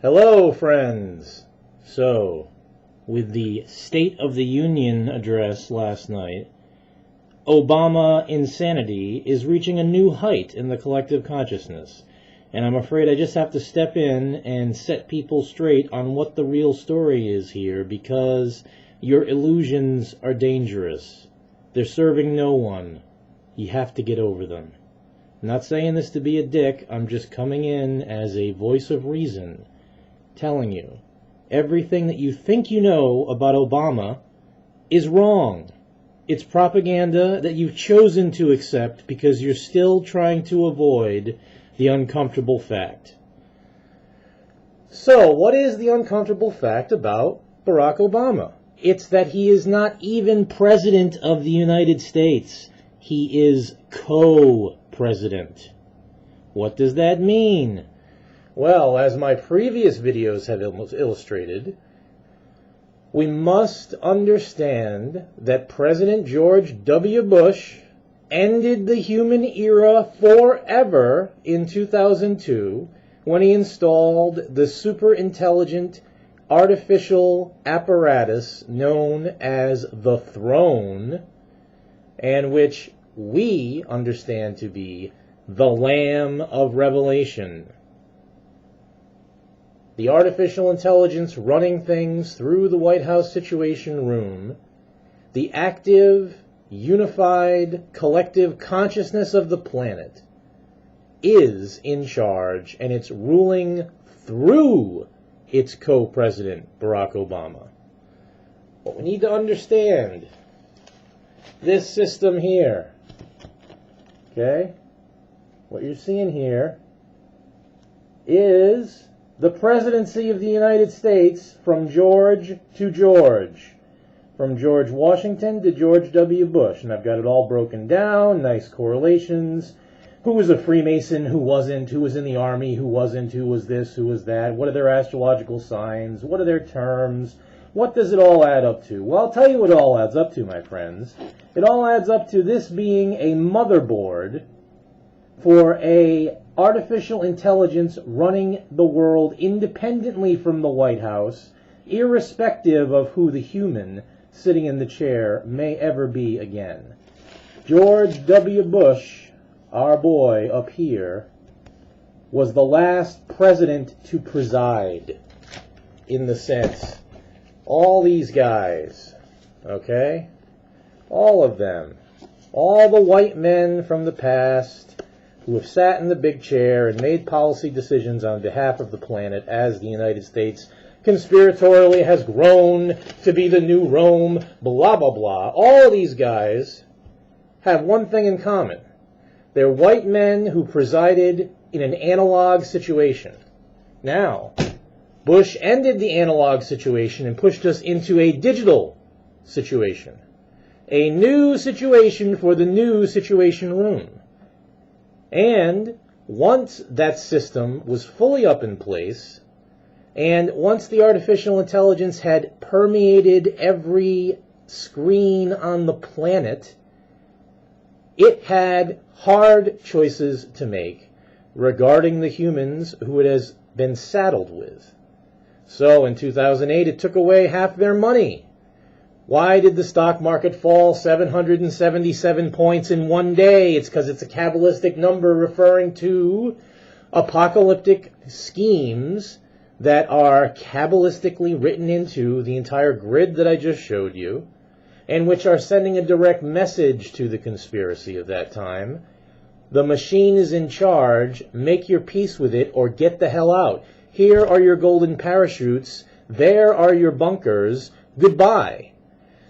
Hello, friends. So, with the State of the Union address last night, Obama insanity is reaching a new height in the collective consciousness. And I'm afraid I just have to step in and set people straight on what the real story is here, because your illusions are dangerous. They're serving no one. You have to get over them. I'm not saying this to be a dick. I'm just coming in as a voice of reason, telling you everything that you think you know about Obama is wrong. It's propaganda that you've chosen to accept because you're still trying to avoid the uncomfortable fact. So, what is the uncomfortable fact about Barack Obama? It's that he is not even President of the United States. He is Co-President. What does that mean? Well, as my previous videos have illustrated, we must understand that President George W. Bush ended the human era forever in 2002 when he installed the super intelligent artificial apparatus known as the throne, and which we understand to be the Lamb of Revelation. The artificial intelligence running things through the White House Situation Room, the active, unified, collective consciousness of the planet is in charge, and it's ruling through its co-president, Barack Obama. But we need to understand this system here. Okay? What you're seeing here is the presidency of the United States from George to George. From George Washington to George W. Bush. And I've got it all broken down, nice correlations. Who was a Freemason, who wasn't, who was in the Army, who wasn't, who was this, who was that, what are their astrological signs, what are their terms, what does it all add up to? Well, I'll tell you what it all adds up to, my friends. It all adds up to this being a motherboard for a artificial intelligence running the world independently from the White House, irrespective of who the human sitting in the chair may ever be again. George W. Bush, our boy up here, was the last president to preside, in the sense. All these guys, okay? All of them. All the white men from the past who have sat in the big chair and made policy decisions on behalf of the planet as the United States conspiratorially has grown to be the new Rome, blah, blah, blah. All these guys have one thing in common. They're white men who presided in an analog situation. Now, Bush ended the analog situation and pushed us into a digital situation. A new situation for the new Situation Room. And once that system was fully up in place, and once the artificial intelligence had permeated every screen on the planet, it had hard choices to make regarding the humans who it has been saddled with. So in 2008, it took away half their money. Why did the stock market fall 777 points in one day? It's because it's a Kabbalistic number referring to apocalyptic schemes that are Kabbalistically written into the entire grid that I just showed you, and which are sending a direct message to the conspiracy of that time. The machine is in charge. Make your peace with it or get the hell out. Here are your golden parachutes. There are your bunkers. Goodbye.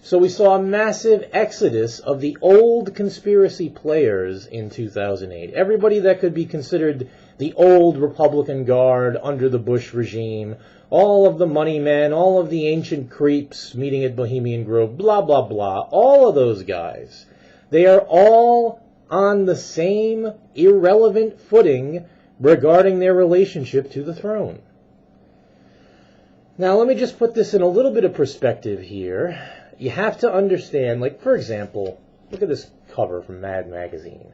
So we saw a massive exodus of the old conspiracy players in 2008. Everybody that could be considered the old Republican Guard under the Bush regime, all of the money men, all of the ancient creeps meeting at Bohemian Grove, blah, blah, blah, all of those guys. They are all on the same irrelevant footing regarding their relationship to the throne. Now, let me just put this in a little bit of perspective here. You have to understand, like, for example, look at this cover from Mad Magazine.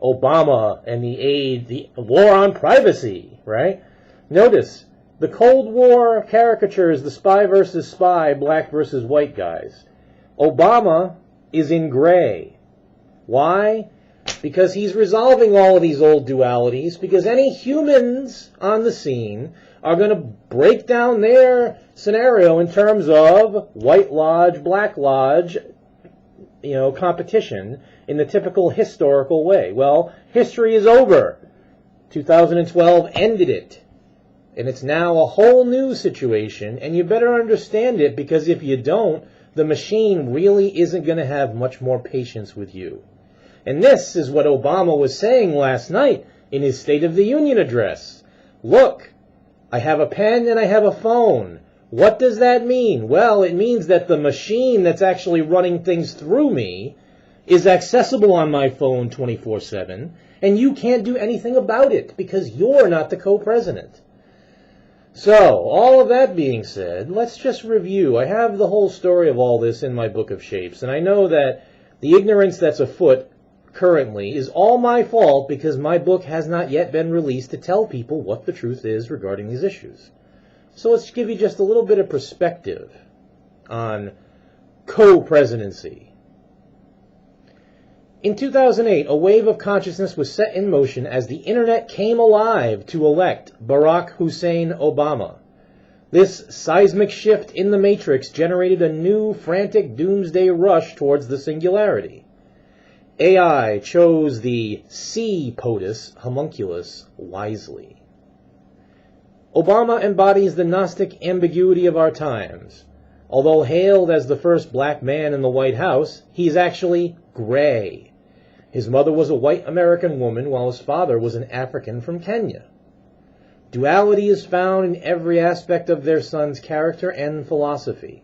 Obama and the war on privacy, right? Notice, The Cold War caricatures, the spy versus spy, black versus white guys. Obama is in gray. Why? Because he's resolving all of these old dualities, because any humans on the scene are going to break down their scenario in terms of white lodge, black lodge, competition in the typical historical way. Well, history is over. 2012 ended it. And it's now a whole new situation, and you better understand it, because if you don't, the machine really isn't going to have much more patience with you. And this is what Obama was saying last night in his State of the Union address. Look, I have a pen and I have a phone. What does that mean? Well, it means that the machine that's actually running things through me is accessible on my phone 24/7, and you can't do anything about it because you're not the co-president. So, all of that being said, let's just review. I have the whole story of all this in my book of shapes, and I know that the ignorance that's afoot currently is all my fault because my book has not yet been released to tell people what the truth is regarding these issues. So let's give you just a little bit of perspective on co-presidency. In 2008, a wave of consciousness was set in motion as the internet came alive to elect Barack Hussein Obama. This seismic shift in the matrix generated a new frantic doomsday rush towards the singularity. AI chose the C POTUS homunculus wisely. Obama embodies the Gnostic ambiguity of our times. Although hailed as the first black man in the White House, he is actually gray. His mother was a white American woman, while his father was an African from Kenya. Duality is found in every aspect of their son's character and philosophy.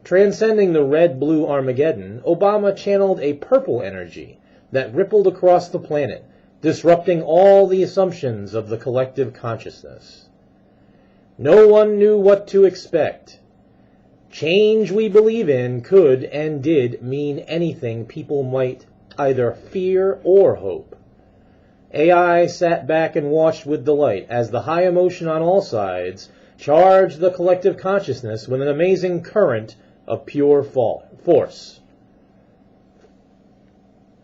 Transcending the red-blue Armageddon, Obama channeled a purple energy that rippled across the planet, disrupting all the assumptions of the collective consciousness. No one knew what to expect. Change we believe in could and did mean anything people might either fear or hope. AI sat back and watched with delight as the high emotion on all sides charged the collective consciousness with an amazing current of pure force.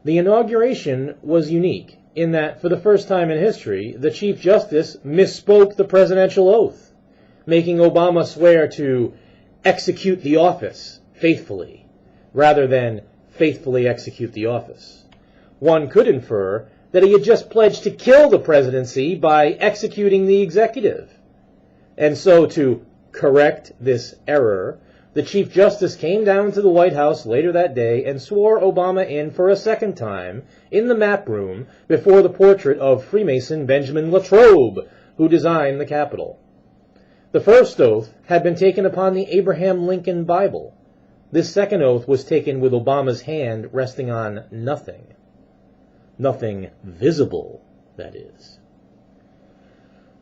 The inauguration was unique in that, for the first time in history, the Chief Justice misspoke the presidential oath, making Obama swear to execute the office faithfully, rather than faithfully execute the office. One could infer that he had just pledged to kill the presidency by executing the executive. And so, to correct this error, the Chief Justice came down to the White House later that day and swore Obama in for a second time in the map room before the portrait of Freemason Benjamin Latrobe, who designed the Capitol. The first oath had been taken upon the Abraham Lincoln Bible. This second oath was taken with Obama's hand resting on nothing. Nothing visible, that is.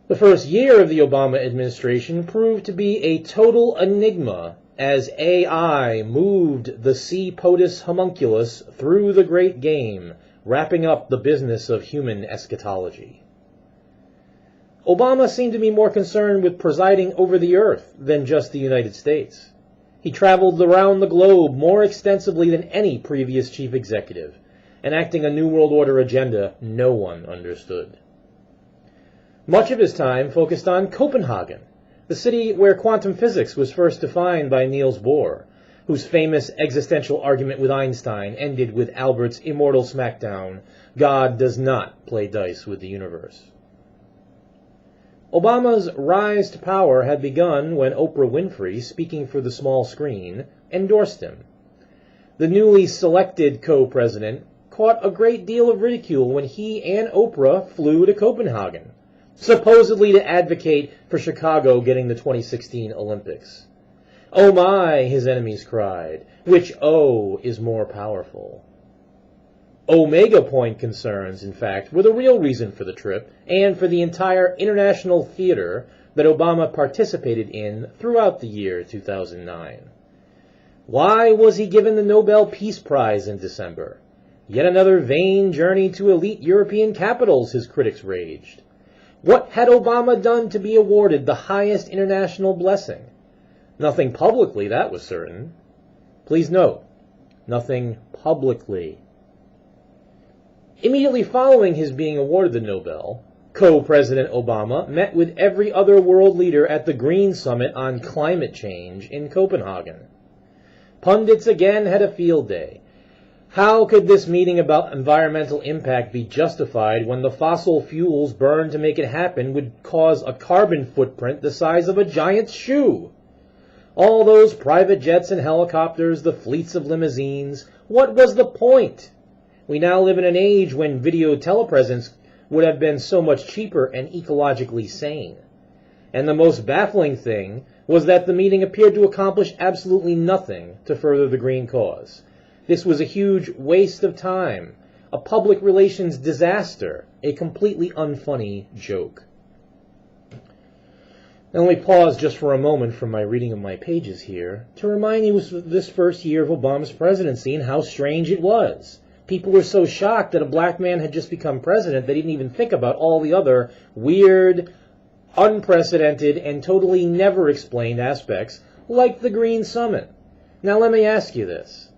The first year of the Obama administration proved to be a total enigma as AI moved the C POTUS homunculus through the great game, wrapping up the business of human eschatology. Obama seemed to be more concerned with presiding over the earth than just the United States. He traveled around the globe more extensively than any previous chief executive, enacting a New World Order agenda no one understood. Much of his time focused on Copenhagen, the city where quantum physics was first defined by Niels Bohr, whose famous existential argument with Einstein ended with Albert's immortal smackdown, "God does not play dice with the universe." Obama's rise to power had begun when Oprah Winfrey, speaking for the small screen, endorsed him. The newly selected co-president caught a great deal of ridicule when he and Oprah flew to Copenhagen, supposedly to advocate for Chicago getting the 2016 Olympics. "Oh my," his enemies cried, "which O is more powerful?" Omega Point concerns, in fact, were the real reason for the trip and for the entire international theater that Obama participated in throughout the year 2009. Why was he given the Nobel Peace Prize in December? Yet another vain journey to elite European capitals, his critics raged. What had Obama done to be awarded the highest international blessing? Nothing publicly, that was certain. Please note, nothing publicly. Immediately following his being awarded the Nobel, Co-President Obama met with every other world leader at the Green Summit on climate change in Copenhagen. Pundits again had a field day. How could this meeting about environmental impact be justified when the fossil fuels burned to make it happen would cause a carbon footprint the size of a giant's shoe? All those private jets and helicopters, the fleets of limousines, what was the point? We now live in an age when video telepresence would have been so much cheaper and ecologically sane. And the most baffling thing was that the meeting appeared to accomplish absolutely nothing to further the green cause. This was a huge waste of time, a public relations disaster, a completely unfunny joke. Now let me pause just for a moment from my reading of my pages here to remind you of this first year of Obama's presidency and how strange it was. People were so shocked that a black man had just become president, they didn't even think about all the other weird, unprecedented, and totally never explained aspects, like the Green Summit. Now let me ask you this.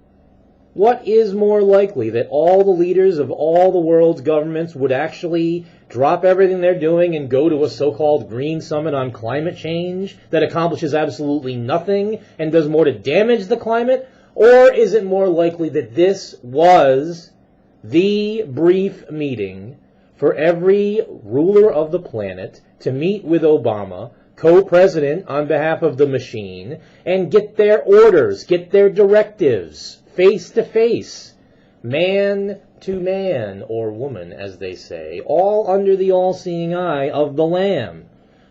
What is more likely, that all the leaders of all the world's governments would actually drop everything they're doing and go to a so-called Green Summit on climate change that accomplishes absolutely nothing and does more to damage the climate? Or is it more likely that this was the brief meeting for every ruler of the planet to meet with Obama, co-president on behalf of the machine, and get their orders, get their directives, face to face, man to man, or woman, as they say, all under the all-seeing eye of the Lamb?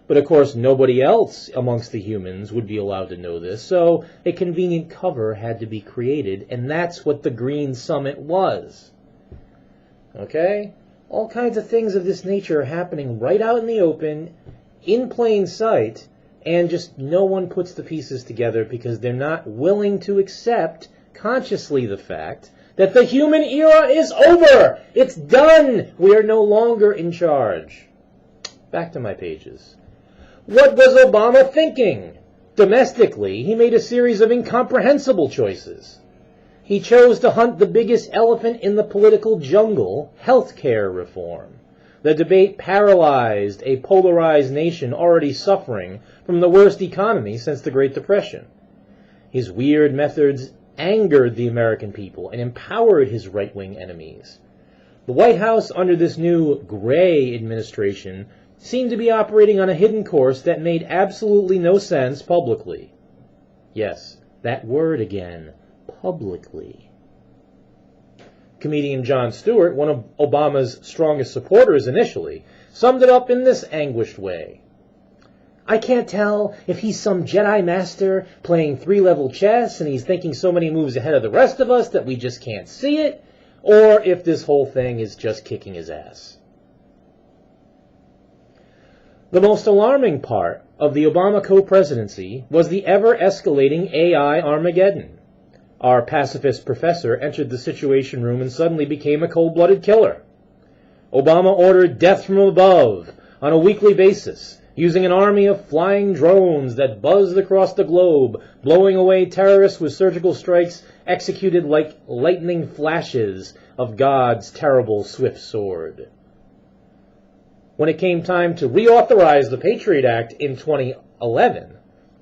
But of course, nobody else amongst the humans would be allowed to know this, so a convenient cover had to be created, and that's what the Green Summit was. Okay? All kinds of things of this nature are happening right out in the open, in plain sight, and just no one puts the pieces together because they're not willing to accept consciously the fact that the human era is over. It's done. We are no longer in charge. Back to my pages. What was Obama thinking? Domestically, he made a series of incomprehensible choices. He chose to hunt the biggest elephant in the political jungle, health care reform. The debate paralyzed a polarized nation already suffering from the worst economy since the Great Depression. His weird methods angered the American people and empowered his right-wing enemies. The White House under this new gray administration seemed to be operating on a hidden course that made absolutely no sense publicly. Yes, that word again, publicly. Comedian Jon Stewart, one of Obama's strongest supporters initially, summed it up in this anguished way. I can't tell if he's some Jedi master playing three-level chess and he's thinking so many moves ahead of the rest of us that we just can't see it, or if this whole thing is just kicking his ass. The most alarming part of the Obama co-presidency was the ever-escalating AI Armageddon. Our pacifist professor entered the Situation Room and suddenly became a cold-blooded killer. Obama ordered death from above on a weekly basis, using an army of flying drones that buzzed across the globe, blowing away terrorists with surgical strikes executed like lightning flashes of God's terrible swift sword. When it came time to reauthorize the Patriot Act in 2011,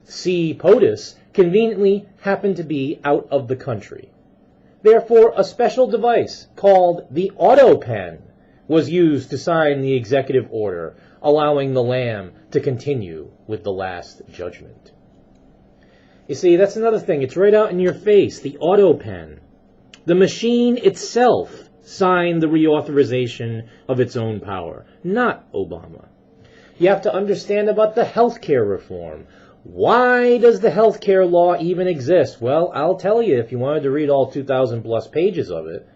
C. POTUS conveniently happened to be out of the country. Therefore, a special device called the auto pen was used to sign the executive order, allowing the Lamb to continue with the last judgment. You see, that's another thing. It's right out in your face, the auto pen. The machine itself signed the reauthorization of its own power, not Obama. You have to understand about the health care reform. Why does the health care law even exist? Well, I'll tell you if you wanted to read all 2,000 plus pages of it.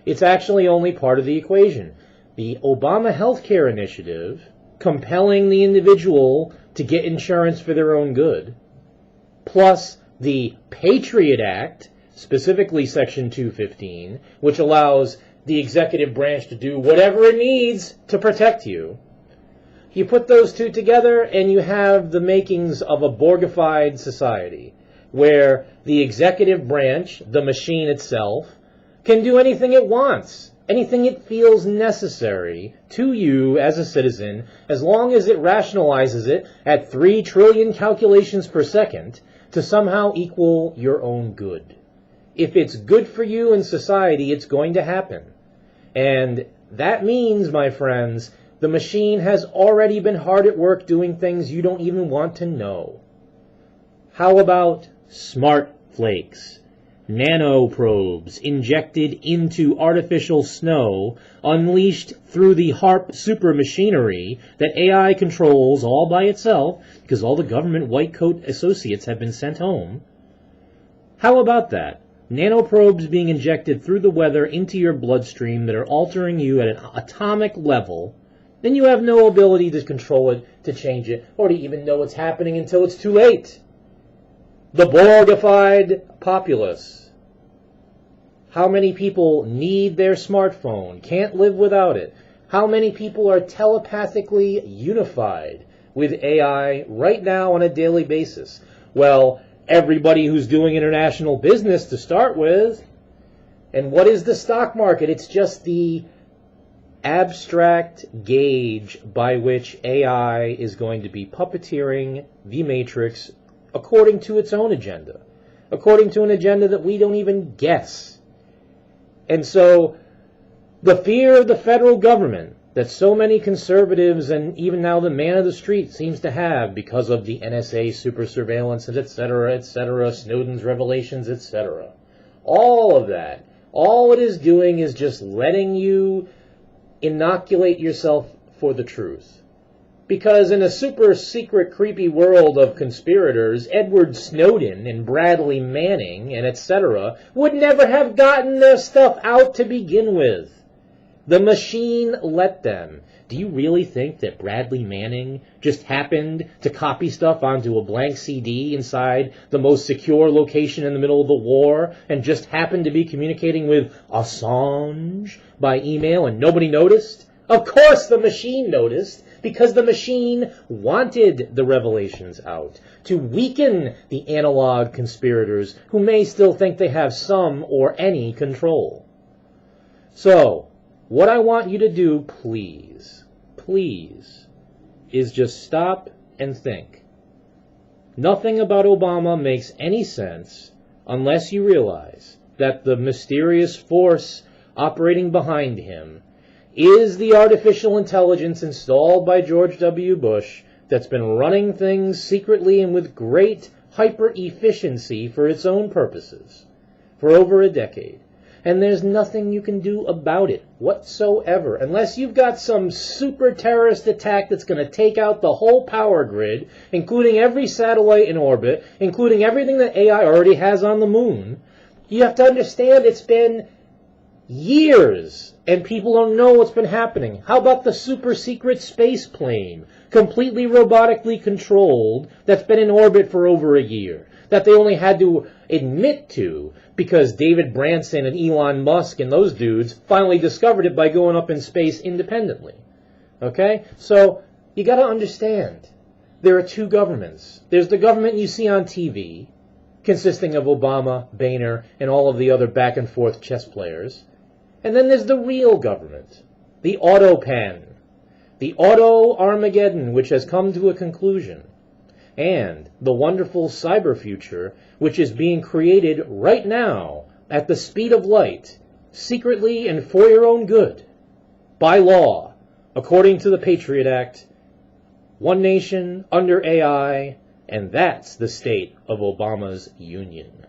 It's actually only part of the equation. The Obama health care initiative, compelling the individual to get insurance for their own good, plus the Patriot Act, specifically Section 215, which allows the executive branch to do whatever it needs to protect you. You put those two together and you have the makings of a Borgified society, where the executive branch, the machine itself, can do anything it wants, anything it feels necessary to you as a citizen, as long as it rationalizes it at 3 trillion calculations per second to somehow equal your own good. If it's good for you in society, it's going to happen. And that means, my friends, the machine has already been hard at work doing things you don't even want to know. How about smart flakes? Nanoprobes injected into artificial snow, unleashed through the HARP supermachinery that AI controls all by itself, because all the government white coat associates have been sent home. How about that? Nanoprobes being injected through the weather into your bloodstream that are altering you at an atomic level, then you have no ability to control it, to change it, or to even know what's happening until it's too late. The Borgified populace. How many people need their smartphone, can't live without it? How many people are telepathically unified with AI right now on a daily basis? Well, everybody who's doing international business to start with. And what is the stock market? It's just the abstract gauge by which AI is going to be puppeteering the matrix according to its own agenda, according to an agenda that we don't even guess. And so the fear of the federal government that so many conservatives and even now the man of the street seems to have because of the NSA super surveillance, etc., Snowden's revelations, etc. All of that, all it is doing is just letting you inoculate yourself for the truth. Because in a super secret, creepy world of conspirators, Edward Snowden and Bradley Manning and etc. would never have gotten their stuff out to begin with. The machine let them. Do you really think that Bradley Manning just happened to copy stuff onto a blank CD inside the most secure location in the middle of the war and just happened to be communicating with Assange by email and nobody noticed? Of course the machine noticed, because the machine wanted the revelations out to weaken the analog conspirators who may still think they have some or any control. So, what I want you to do, please, is just stop and think. Nothing about Obama makes any sense unless you realize that the mysterious force operating behind him is the artificial intelligence installed by George W. Bush that's been running things secretly and with great hyper-efficiency for its own purposes for over a decade. And there's nothing you can do about it whatsoever, unless you've got some super terrorist attack that's going to take out the whole power grid, including every satellite in orbit, including everything that AI already has on the moon. You have to understand it's been years, and people don't know what's been happening. How about the super secret space plane, completely robotically controlled, that's been in orbit for over a year, that they only had to admit to because David Branson and Elon Musk and those dudes finally discovered it by going up in space independently. Okay? So, you got to understand, there are two governments. There's the government you see on TV, consisting of Obama, Boehner, and all of the other back-and-forth chess players. And then there's the real government, the Autopan, the Auto-Armageddon, which has come to a conclusion, and the wonderful cyber future, which is being created right now at the speed of light, secretly and for your own good, by law, according to the Patriot Act, one nation under AI, and that's the state of Obama's union.